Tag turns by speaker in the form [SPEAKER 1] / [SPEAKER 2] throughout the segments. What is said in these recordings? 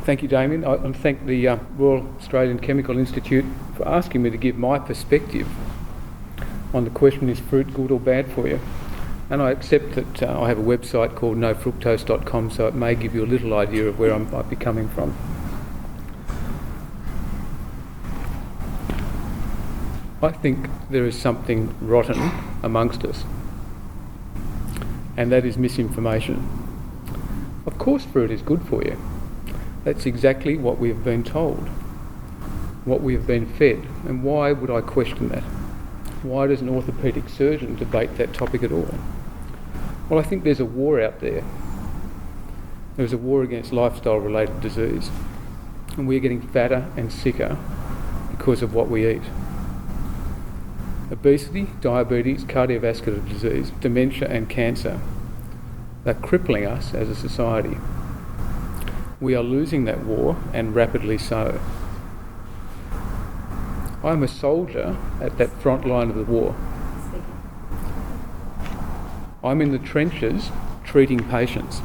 [SPEAKER 1] Thank you, Damien. I thank the Royal Australian Chemical Institute for asking me to give my perspective on the question, is fruit good or bad for you? And I accept that I have a website called nofructose.com, so it may give you a little idea of where I might be coming from. I think there is something rotten amongst us, and that is misinformation. Of course fruit is good for you. That's exactly what we have been told, what we have been fed, and why would I question that? Why does an orthopaedic surgeon debate that topic at all? Well, I think there's a war out there. There's a war against lifestyle-related disease, and we're getting fatter and sicker because of what we eat. Obesity, diabetes, cardiovascular disease, dementia and cancer, they're crippling us as a society. We are losing that war, and rapidly so. I'm a soldier at that front line of the war. I'm in the trenches treating patients,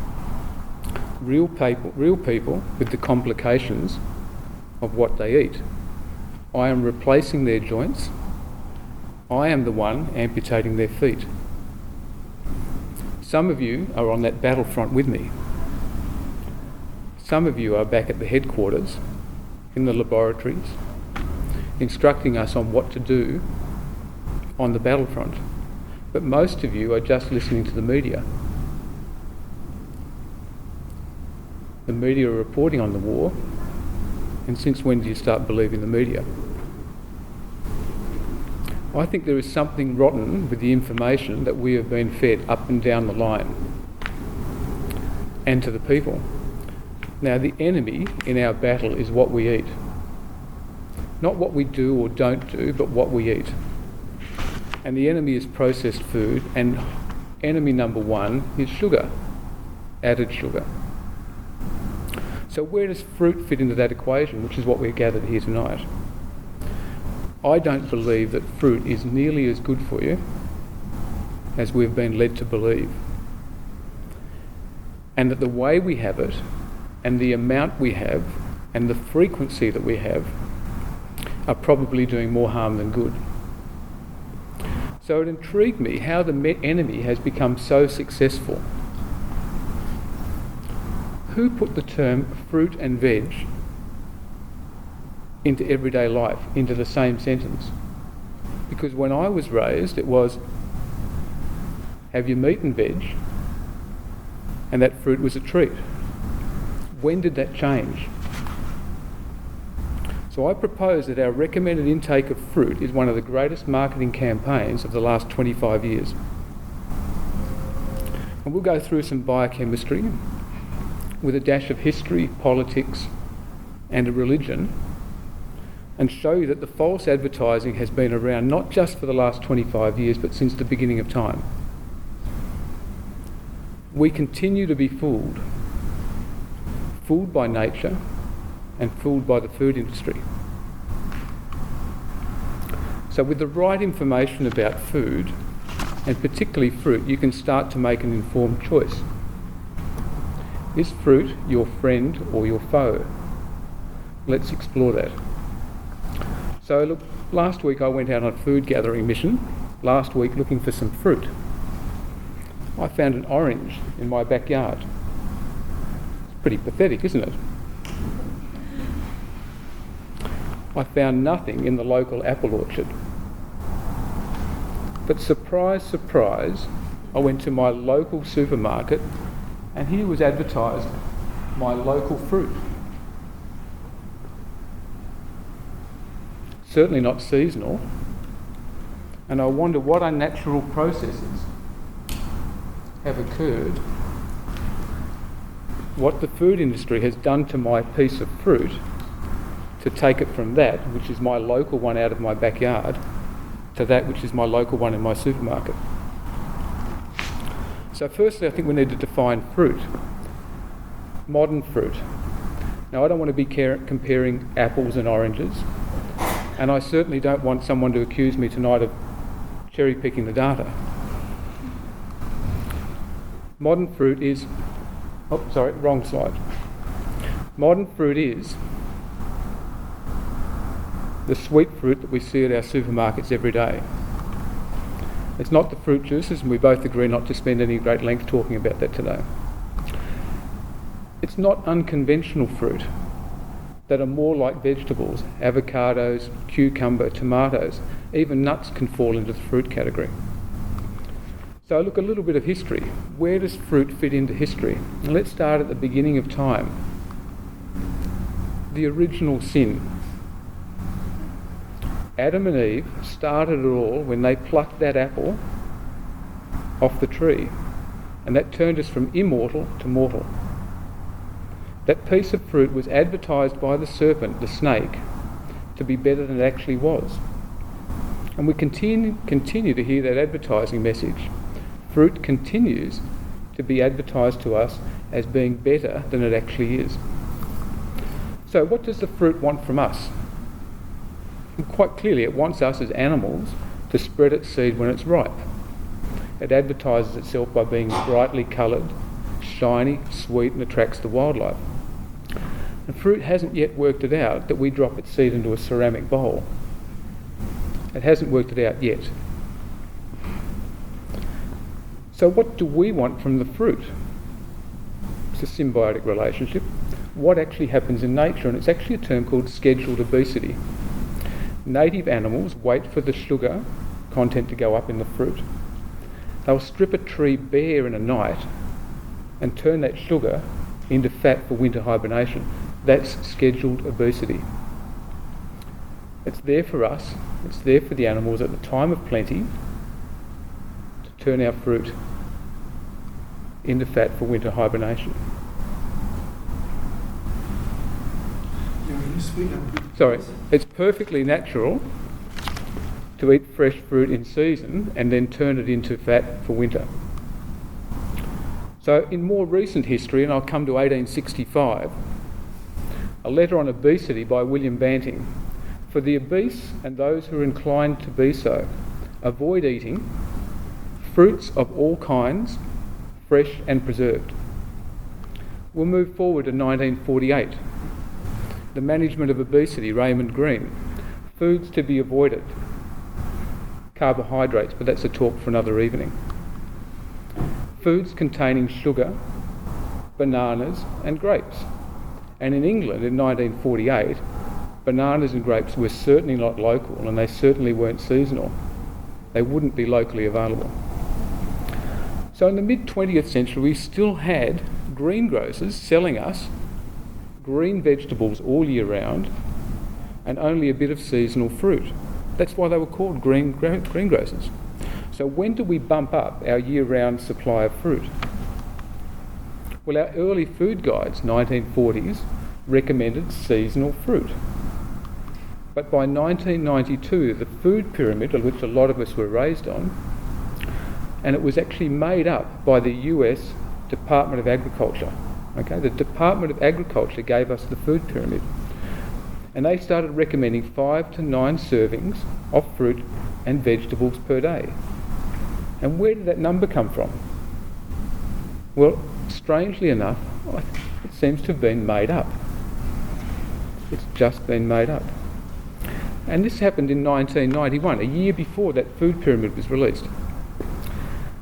[SPEAKER 1] real people with the complications of what they eat. I am replacing their joints. I am the one amputating their feet. Some of you are on that battlefront with me. Some of you are back at the headquarters, in the laboratories, instructing us on what to do on the battlefront. But most of you are just listening to the media. The media are reporting on the war, and since when do you start believing the media? I think there is something rotten with the information that we have been fed up and down the line, and to the people. Now, the enemy in our battle is what we eat. Not what we do or don't do, but what we eat. And the enemy is processed food, and enemy number one is sugar, added sugar. So where does fruit fit into that equation, which is what we're gathered here tonight? I don't believe that fruit is nearly as good for you as we've been led to believe. And that the way we have it, and the amount we have, and the frequency that we have, are probably doing more harm than good. So it intrigued me how the enemy has become so successful. Who put the term fruit and veg into everyday life, into the same sentence? Because when I was raised, it was, have your meat and veg, and that fruit was a treat. When did that change? So I propose that our recommended intake of fruit is one of the greatest marketing campaigns of the last 25 years. And we'll go through some biochemistry with a dash of history, politics, and a religion, and show you that the false advertising has been around not just for the last 25 years, but since the beginning of time. We continue to be fooled by nature and fooled by the food industry. So with the right information about food, and particularly fruit, you can start to make an informed choice. Is fruit your friend or your foe? Let's explore that. So look, last week I went out on a food gathering mission, last week looking for some fruit. I found an orange in my backyard. It's pretty pathetic, isn't it? I found nothing in the local apple orchard. But surprise, surprise, I went to my local supermarket, and here was advertised my local fruit. Certainly not seasonal. And I wonder what unnatural processes have occurred, what the food industry has done to my piece of fruit to take it from that, which is my local one out of my backyard, to that which is my local one in my supermarket. So firstly, I think we need to define fruit. Modern fruit. Now, I don't want to be comparing apples and oranges, and I certainly don't want someone to accuse me tonight of cherry-picking the data. Modern fruit is... Oh, sorry, wrong slide. Modern fruit is the sweet fruit that we see at our supermarkets every day. It's not the fruit juices, and we both agree not to spend any great length talking about that today. It's not unconventional fruit that are more like vegetables, avocados, cucumber, tomatoes. Even nuts can fall into the fruit category. So look, a little bit of history. Where does fruit fit into history? And let's start at the beginning of time. The original sin. Adam and Eve started it all when they plucked that apple off the tree, and that turned us from immortal to mortal. That piece of fruit was advertised by the serpent, the snake, to be better than it actually was. And we continue to hear that advertising message. Fruit continues to be advertised to us as being better than it actually is. So what does the fruit want from us? And quite clearly it wants us as animals to spread its seed when it's ripe. It advertises itself by being brightly coloured, shiny, sweet, and attracts the wildlife. And fruit hasn't yet worked it out that we drop its seed into a ceramic bowl. It hasn't worked it out yet. So what do we want from the fruit? It's a symbiotic relationship. What actually happens in nature? And it's actually a term called scheduled obesity. Native animals wait for the sugar content to go up in the fruit. They'll strip a tree bare in a night and turn that sugar into fat for winter hibernation. That's scheduled obesity. It's there for us, it's there for the animals at the time of plenty to turn our fruit into fat for winter hibernation. Sorry, it's perfectly natural to eat fresh fruit in season and then turn it into fat for winter. So in more recent history, and I'll come to 1865, a letter on obesity by William Banting. For the obese and those who are inclined to be so, avoid eating fruits of all kinds, fresh and preserved. We'll move forward to 1948. The management of obesity, Raymond Green. Foods to be avoided. Carbohydrates, but that's a talk for another evening. Foods containing sugar, bananas and grapes. And in England in 1948, bananas and grapes were certainly not local, and they certainly weren't seasonal. They wouldn't be locally available. So in the mid-20th century, we still had greengrocers selling us green vegetables all year round and only a bit of seasonal fruit. That's why they were called greengrocers. So when do we bump up our year-round supply of fruit? Well, our early food guides, 1940s, recommended seasonal fruit. But by 1992, the food pyramid, which a lot of us were raised on, and it was actually made up by the US Department of Agriculture. Okay, the Department of Agriculture gave us the food pyramid. And they started recommending 5 to 9 servings of fruit and vegetables per day. And where did that number come from? Well, strangely enough, it seems to have been made up. It's just been made up. And this happened in 1991, a year before that food pyramid was released.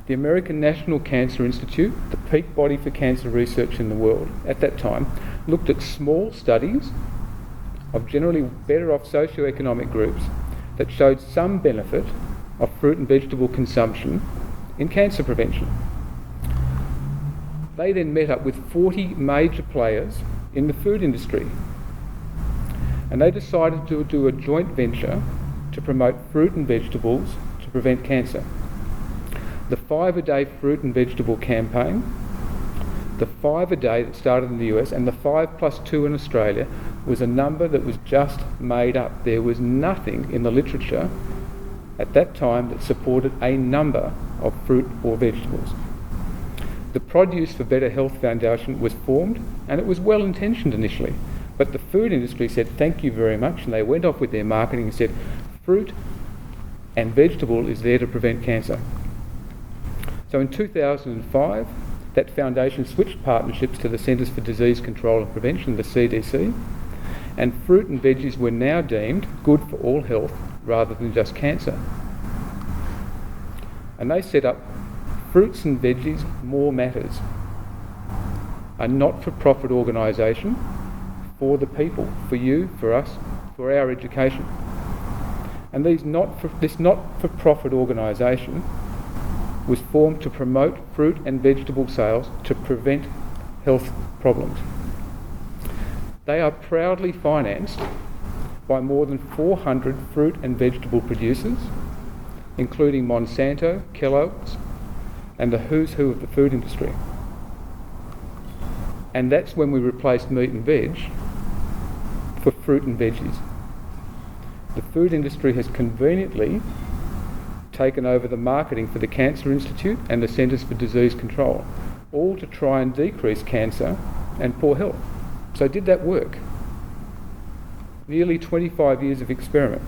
[SPEAKER 1] The American National Cancer Institute, the peak body for cancer research in the world at that time, looked at small studies of generally better off socioeconomic groups that showed some benefit of fruit and vegetable consumption in cancer prevention. They then met up with 40 major players in the food industry, and they decided to do a joint venture to promote fruit and vegetables to prevent cancer. The 5 a day fruit and vegetable campaign, the 5 a day that started in the US, and the 5+2 in Australia was a number that was just made up. There was nothing in the literature at that time that supported a number of fruit or vegetables. The Produce for Better Health Foundation was formed, and it was well intentioned initially, but the food industry said thank you very much, and they went off with their marketing and said fruit and vegetable is there to prevent cancer. So in 2005, That foundation switched partnerships to the Centres for Disease Control and Prevention, the CDC, and fruit and veggies were now deemed good for all health rather than just cancer. And they set up Fruits and Veggies More Matters, a not-for-profit organisation for the people, for you, for us, for our education. And this not-for-profit organisation was formed to promote fruit and vegetable sales to prevent health problems. They are proudly financed by more than 400 fruit and vegetable producers, including Monsanto, Kellogg's, and the who's who of the food industry. And that's when we replaced meat and veg for fruit and veggies. The food industry has conveniently taken over the marketing for the Cancer Institute and the Centres for Disease Control, all to try and decrease cancer and poor health. So did that work? Nearly 25 years of experiment.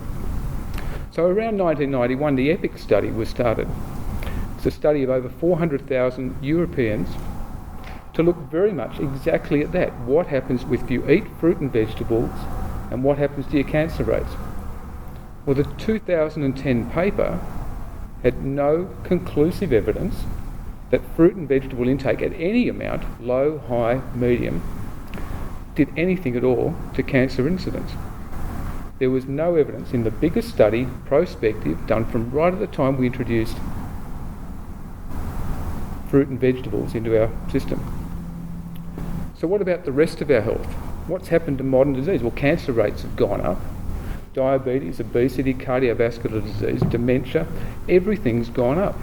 [SPEAKER 1] So around 1991, the EPIC study was started. It's a study of over 400,000 Europeans to look very much exactly at that. What happens if you eat fruit and vegetables, and what happens to your cancer rates? Well, the 2010 paper had no conclusive evidence that fruit and vegetable intake at any amount, low, high, medium, did anything at all to cancer incidence. There was no evidence in the biggest study, prospective, done from right at the time we introduced fruit and vegetables into our system. So what about the rest of our health? What's happened to modern disease? Well, cancer rates have gone up. Diabetes, obesity, cardiovascular disease, dementia, everything's gone up.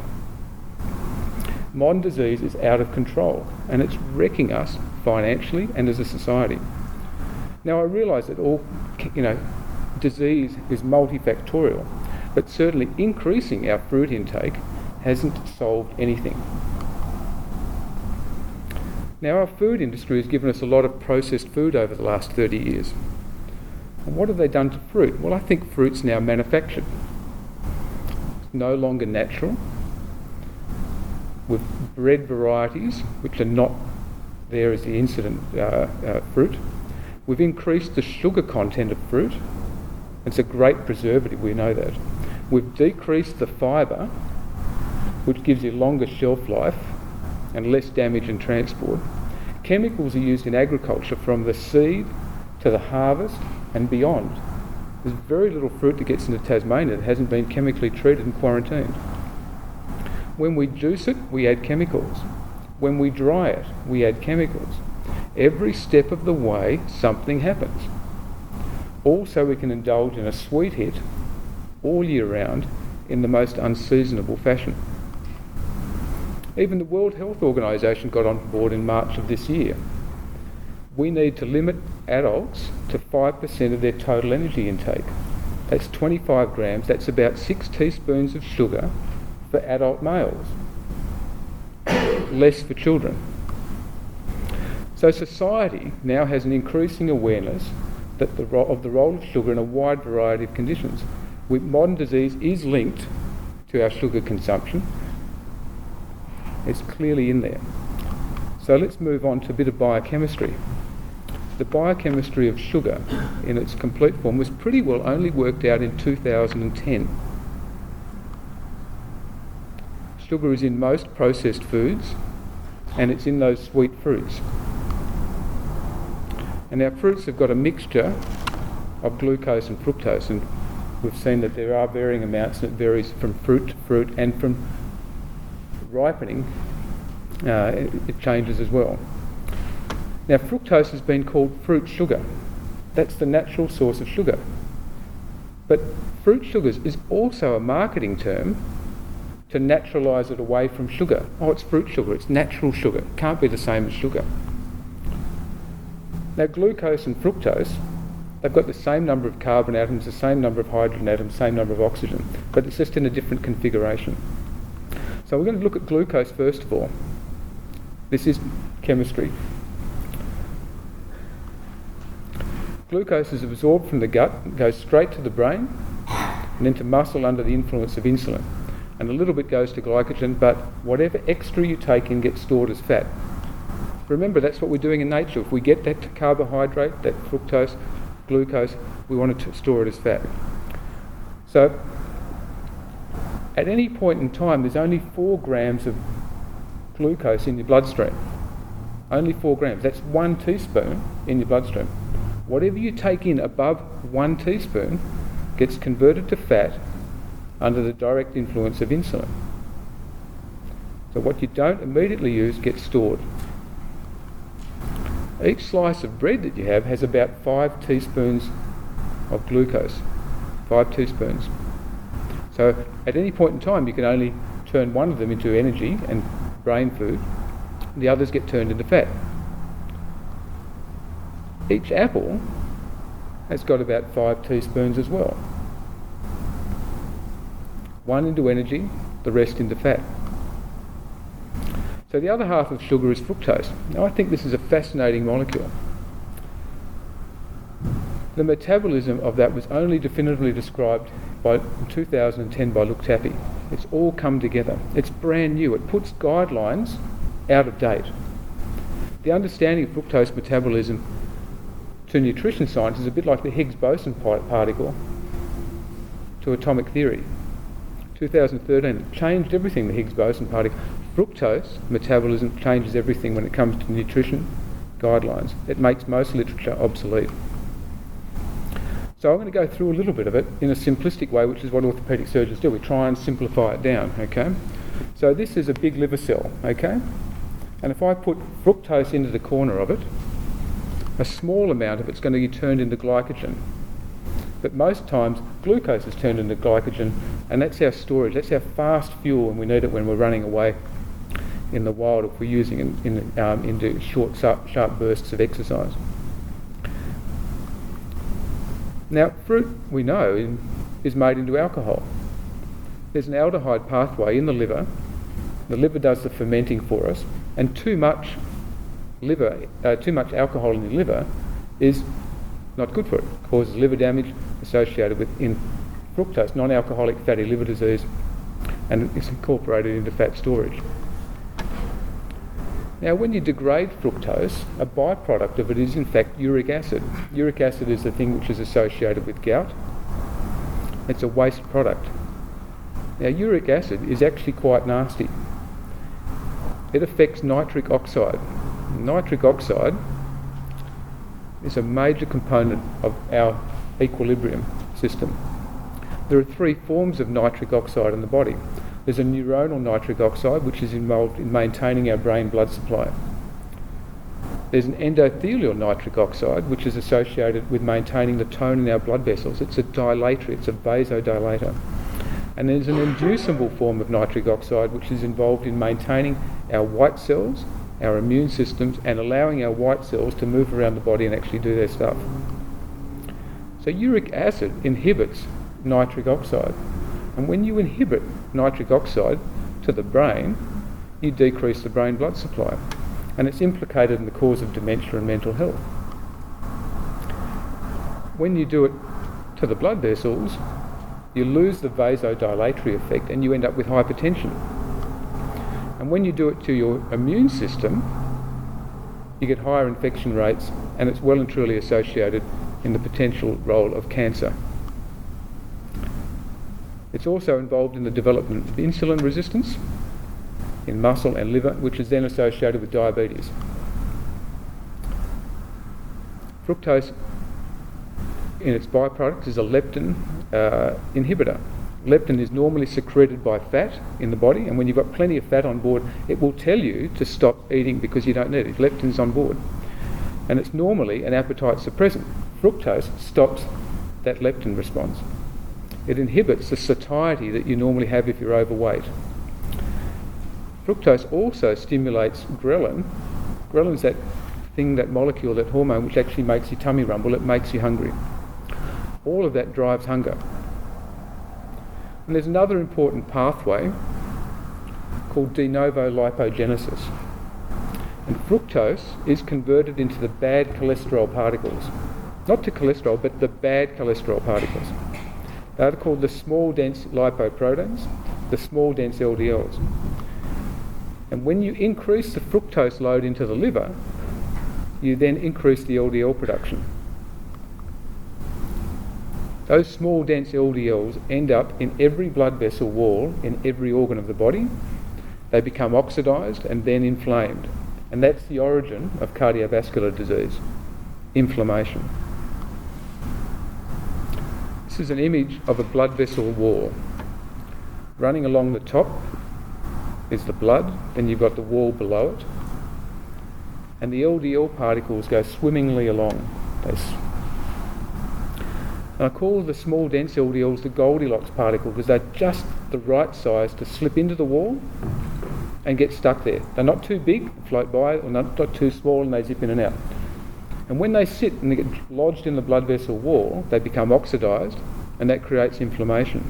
[SPEAKER 1] Modern disease is out of control and it's wrecking us financially and as a society. Now I realise that disease is multifactorial, but certainly increasing our fruit intake hasn't solved anything. Now our food industry has given us a lot of processed food over the last 30 years. And what have they done to fruit? Well, I think fruit's now manufactured. It's no longer natural. We've bred varieties which are not there as the incident fruit. We've increased the sugar content of fruit. It's a great preservative, we know that. We've decreased the fibre, which gives you longer shelf life and less damage and transport. Chemicals are used in agriculture from the seed to the harvest and beyond. There's very little fruit that gets into Tasmania that hasn't been chemically treated and quarantined. When we juice it, we add chemicals. When we dry it, we add chemicals. Every step of the way, something happens. Also, we can indulge in a sweet hit all year round in the most unseasonable fashion. Even the World Health Organization got on board in March of this year. We need to limit adults to 5% of their total energy intake. That's 25 grams, that's about 6 teaspoons of sugar for adult males, less for children. So society now has an increasing awareness that of the role of sugar in a wide variety of conditions. Modern disease is linked to our sugar consumption. It's clearly in there. So let's move on to a bit of biochemistry. The biochemistry of sugar in its complete form was pretty well only worked out in 2010. Sugar is in most processed foods and it's in those sweet fruits. And our fruits have got a mixture of glucose and fructose, and we've seen that there are varying amounts and it varies from fruit to fruit, and from ripening it changes as well. Now fructose has been called fruit sugar. That's the natural source of sugar. But fruit sugars is also a marketing term to naturalise it away from sugar. Oh, it's fruit sugar, it's natural sugar. It can't be the same as sugar. Now glucose and fructose, they've got the same number of carbon atoms, the same number of hydrogen atoms, same number of oxygen, but it's just in a different configuration. So we're going to look at glucose first of all. This is chemistry. Glucose is absorbed from the gut, goes straight to the brain and into muscle under the influence of insulin. and a little bit goes to glycogen, but whatever extra you take in gets stored as fat. Remember, that's what we're doing in nature. If we get that carbohydrate, that fructose, glucose, we want to store it as fat. So at any point in time, there's only 4 grams of glucose in your bloodstream. Only 4 grams. That's 1 teaspoon in your bloodstream. Whatever you take in above 1 teaspoon gets converted to fat under the direct influence of insulin. So what you don't immediately use gets stored. Each slice of bread that you have has about 5 teaspoons of glucose. 5 teaspoons. So at any point in time, you can only turn one of them into energy and brain food. The others get turned into fat. Each apple has got about 5 teaspoons as well. 1 into energy, the rest into fat. So the other half of sugar is fructose. Now I think this is a fascinating molecule. The metabolism of that was only definitively described in 2010 by Luc Tappy. It's all come together. It's brand new. It puts guidelines out of date. The understanding of fructose metabolism to nutrition science is a bit like the Higgs boson particle to atomic theory. 2013, it changed everything, the Higgs boson particle. Fructose metabolism changes everything when it comes to nutrition guidelines. It makes most literature obsolete. So I'm going to go through a little bit of it in a simplistic way, which is what orthopaedic surgeons do. We try and simplify it down, okay? So this is a big liver cell, okay? And if I put fructose into the corner of it, a small amount of it's going to be turned into glycogen. But most times glucose is turned into glycogen, and that's our storage. That's our fast fuel, and we need it when we're running away in the wild if we're using it into short, sharp bursts of exercise. Now, fruit, we know, is made into alcohol. There's an aldehyde pathway in the liver. The liver does the fermenting for us, and too much alcohol in the liver is not good for it. It causes liver damage associated with fructose, non-alcoholic fatty liver disease, and it's incorporated into fat storage. Now, when you degrade fructose, a byproduct of it is in fact uric acid. Uric acid is the thing which is associated with gout. It's a waste product. Now, uric acid is actually quite nasty. It affects nitric oxide. Nitric oxide is a major component of our equilibrium system. There are 3 forms of nitric oxide in the body. There's a neuronal nitric oxide, which is involved in maintaining our brain blood supply. There's an endothelial nitric oxide, which is associated with maintaining the tone in our blood vessels. It's a dilator, it's a vasodilator. And there's an inducible form of nitric oxide, which is involved in maintaining our white cells, our immune systems, and allowing our white cells to move around the body and actually do their stuff. So uric acid inhibits nitric oxide. And when you inhibit nitric oxide to the brain, you decrease the brain blood supply. And it's implicated in the cause of dementia and mental health. When you do it to the blood vessels, you lose the vasodilatory effect and you end up with hypertension. And when you do it to your immune system, you get higher infection rates, and it's well and truly associated in the potential role of cancer. It's also involved in the development of insulin resistance in muscle and liver, which is then associated with diabetes. Fructose, in its byproduct, is a leptin inhibitor. Leptin is normally secreted by fat in the body, and when you've got plenty of fat on board, it will tell you to stop eating because you don't need it. Leptin's on board. And it's normally an appetite suppressant. Fructose stops that leptin response. It inhibits the satiety that you normally have if you're overweight. Fructose also stimulates ghrelin. Ghrelin's that thing, that molecule, that hormone which actually makes your tummy rumble. It makes you hungry. All of that drives hunger. And there's another important pathway called de novo lipogenesis. And fructose is converted into the bad cholesterol particles. Not to cholesterol, but the bad cholesterol particles. They're called the small dense lipoproteins. the small dense LDLs. And when you increase the fructose load into the liver, you then increase the LDL production. Those small dense LDLs end up in every blood vessel wall in every organ of the body. They become oxidised and then inflamed. And that's the origin of cardiovascular disease, inflammation. This is an image of a blood vessel wall. Running along the top is the blood, then you've got the wall below it, and the LDL particles go swimmingly along. And I call the small dense LDLs the Goldilocks particle because they're just the right size to slip into the wall and get stuck there. They're not too big, float by, or not too small, and they zip in and out. And when they sit and they get lodged in the blood vessel wall, they become oxidised, and that creates inflammation.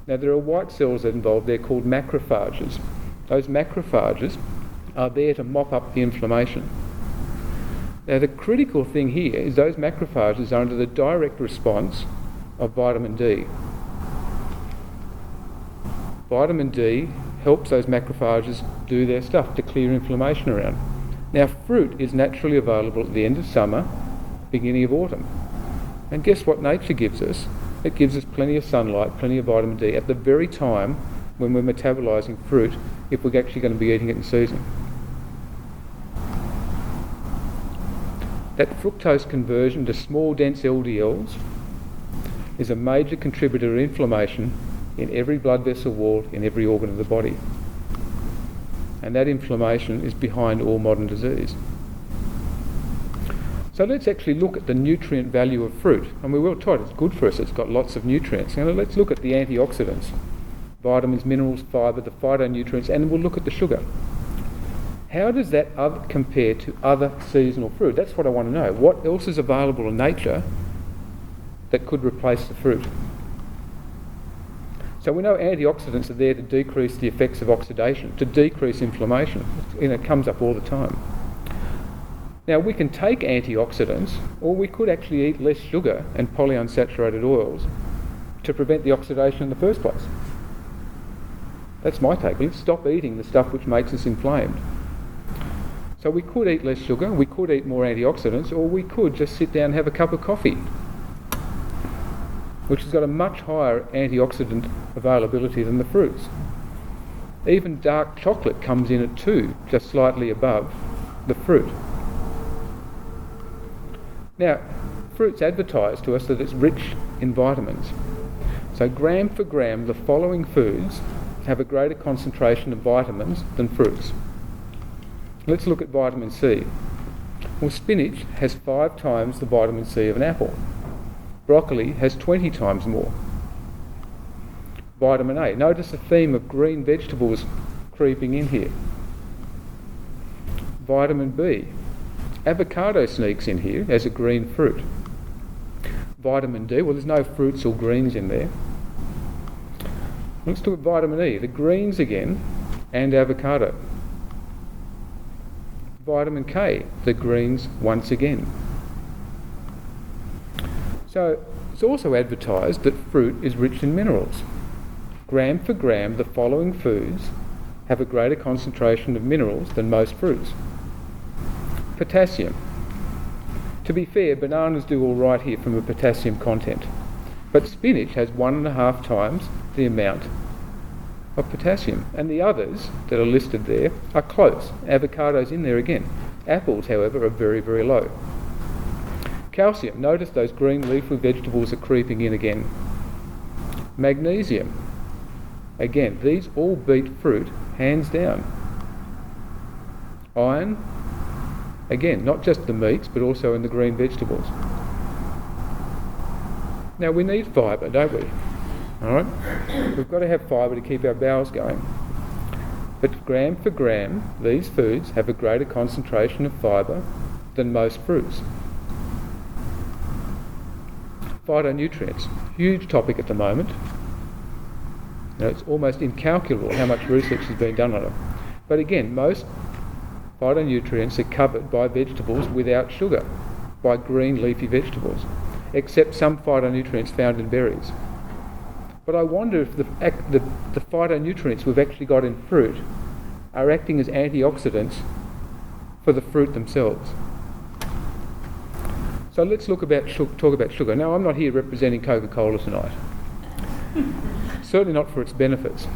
[SPEAKER 1] Now there are white cells that are involved. They're called macrophages. Those macrophages are there to mop up the inflammation. Now the critical thing here is those macrophages are under the direct response of vitamin D. Vitamin D helps those macrophages do their stuff to clear inflammation around. Now fruit is naturally available at the end of summer, beginning of autumn. And guess what nature gives us? It gives us plenty of sunlight, plenty of vitamin D at the very time when we're metabolising fruit, if we're actually going to be eating it in season. That fructose conversion to small dense LDLs is a major contributor to inflammation in every blood vessel wall, in every organ of the body. And that inflammation is behind all modern disease. So let's actually look at the nutrient value of fruit. And we were taught it's good for us, it's got lots of nutrients. Now let's look at the antioxidants, vitamins, minerals, fibre, the phytonutrients, and we'll look at the sugar. How does that compare to other seasonal fruit? That's what I want to know. What else is available in nature that could replace the fruit? So we know antioxidants are there to decrease the effects of oxidation, to decrease inflammation. It comes up all the time. Now we can take antioxidants, or we could actually eat less sugar and polyunsaturated oils to prevent the oxidation in the first place. That's my take. Let's stop eating the stuff which makes us inflamed. So we could eat less sugar, we could eat more antioxidants, or we could just sit down and have a cup of coffee, which has got a much higher antioxidant availability than the fruits. Even dark chocolate comes in at 2, just slightly above the fruit. Now, fruits advertise to us that it's rich in vitamins. So gram for gram, the following foods have a greater concentration of vitamins than fruits. Let's look at vitamin C. Well, spinach has 5 times the vitamin C of an apple. Broccoli has 20 times more. Vitamin A. Notice the theme of green vegetables creeping in here. Vitamin B. Avocado sneaks in here as a green fruit. Vitamin D. Well, there's no fruits or greens in there. Let's look at vitamin E. The greens again, and avocado. Vitamin K. The greens once again. So it's also advertised that fruit is rich in minerals. Gram for gram, the following foods have a greater concentration of minerals than most fruits. Potassium. To be fair, bananas do all right here from a potassium content, but spinach has 1.5 times the amount of potassium, and the others that are listed there are close. Avocado's in there again. Apples, however, are very, very low. Calcium. Notice those green leafy vegetables are creeping in again. Magnesium. Again, these all beat fruit hands down. Iron. Again, not just the meats, but also in the green vegetables. Now we need fibre, don't we? All right? We've got to have fibre to keep our bowels going. But gram for gram, these foods have a greater concentration of fibre than most fruits. Phytonutrients, huge topic at the moment. Now, it's almost incalculable how much research has been done on it. But again, most phytonutrients are covered by vegetables without sugar, by green leafy vegetables, except some phytonutrients found in berries. But I wonder if the phytonutrients we've actually got in fruit are acting as antioxidants for the fruit themselves. So let's talk about sugar. Now, I'm not here representing Coca-Cola tonight. Certainly not for its benefits.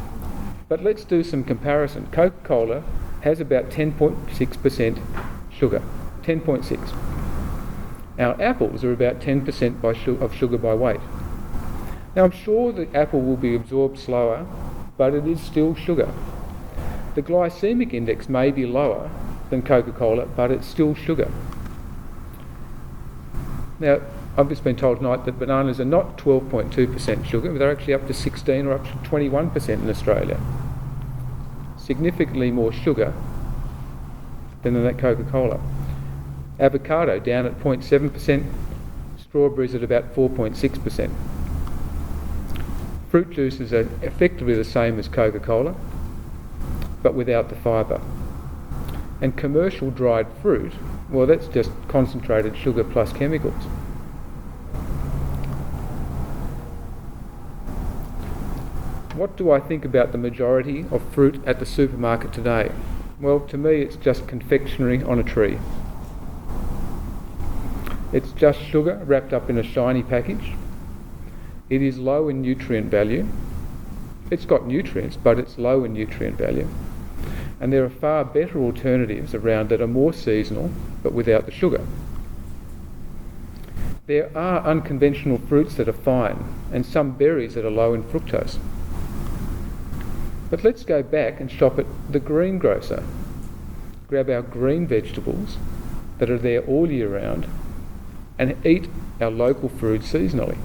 [SPEAKER 1] But let's do some comparison. Coca-Cola has about 10.6% sugar. 10.6. Our apples are about 10% of sugar by weight. Now, I'm sure the apple will be absorbed slower, but it is still sugar. The glycemic index may be lower than Coca-Cola, but it's still sugar. Now, I've just been told tonight that bananas are not 12.2% sugar, but they're actually up to 16 or up to 21% in Australia. Significantly more sugar than in that Coca-Cola. Avocado down at 0.7%, strawberries at about 4.6%. Fruit juices are effectively the same as Coca-Cola, but without the fibre. And commercial dried fruit, well, that's just concentrated sugar plus chemicals. What do I think about the majority of fruit at the supermarket today? Well, to me, it's just confectionery on a tree. It's just sugar wrapped up in a shiny package. It is low in nutrient value. It's got nutrients, but it's low in nutrient value. And there are far better alternatives around that are more seasonal, but without the sugar. There are unconventional fruits that are fine, and some berries that are low in fructose. But let's go back and shop at the greengrocer. Grab our green vegetables that are there all year round and eat our local food seasonally.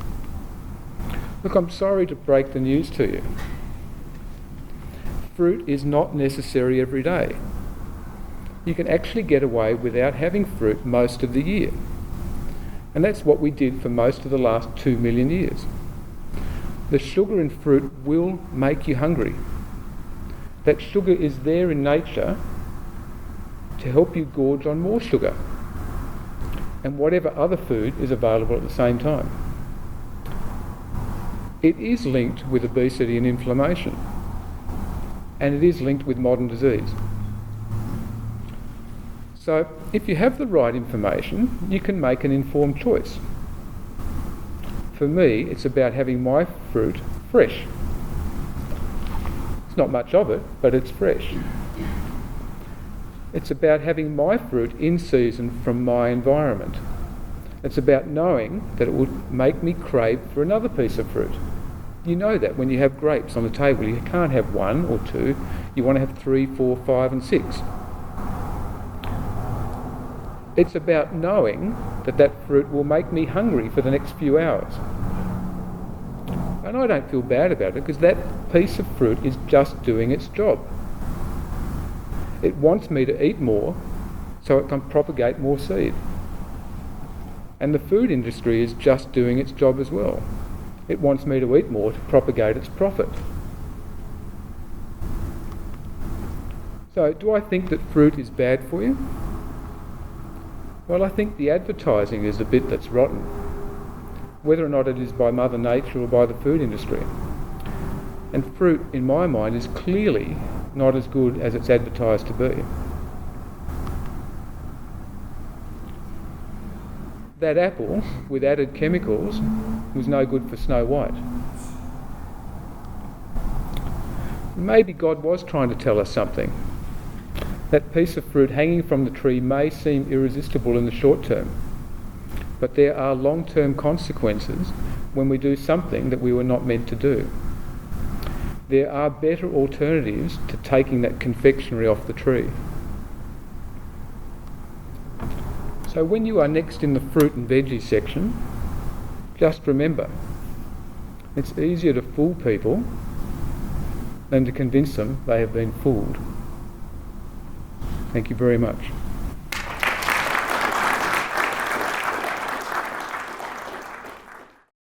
[SPEAKER 1] Look, I'm sorry to break the news to you. Fruit is not necessary every day. You can actually get away without having fruit most of the year. And that's what we did for most of the last 2 million years. The sugar in fruit will make you hungry. That sugar is there in nature to help you gorge on more sugar and whatever other food is available at the same time. It is linked with obesity and inflammation, and it is linked with modern disease. So if you have the right information, you can make an informed choice. For me, it's about having my fruit fresh. It's not much of it, but it's fresh. It's about having my fruit in season from my environment. It's about knowing that it will make me crave for another piece of fruit. You know that when you have grapes on the table, you can't have one or two. You want to have 3, 4, 5 and 6. It's about knowing that that fruit will make me hungry for the next few hours. And I don't feel bad about it because that piece of fruit is just doing its job. It wants me to eat more so it can propagate more seed. And the food industry is just doing its job as well. It wants me to eat more to propagate its profit. So, do I think that fruit is bad for you? Well, I think the advertising is the bit that's rotten, whether or not it is by Mother Nature or by the food industry. And fruit, in my mind, is clearly not as good as it's advertised to be. That apple, with added chemicals, was no good for Snow White. Maybe God was trying to tell us something. That piece of fruit hanging from the tree may seem irresistible in the short term, but there are long-term consequences when we do something that we were not meant to do. There are better alternatives to taking that confectionery off the tree. So when you are next in the fruit and veggie section, just remember, it's easier to fool people than to convince them they have been fooled. Thank you very much.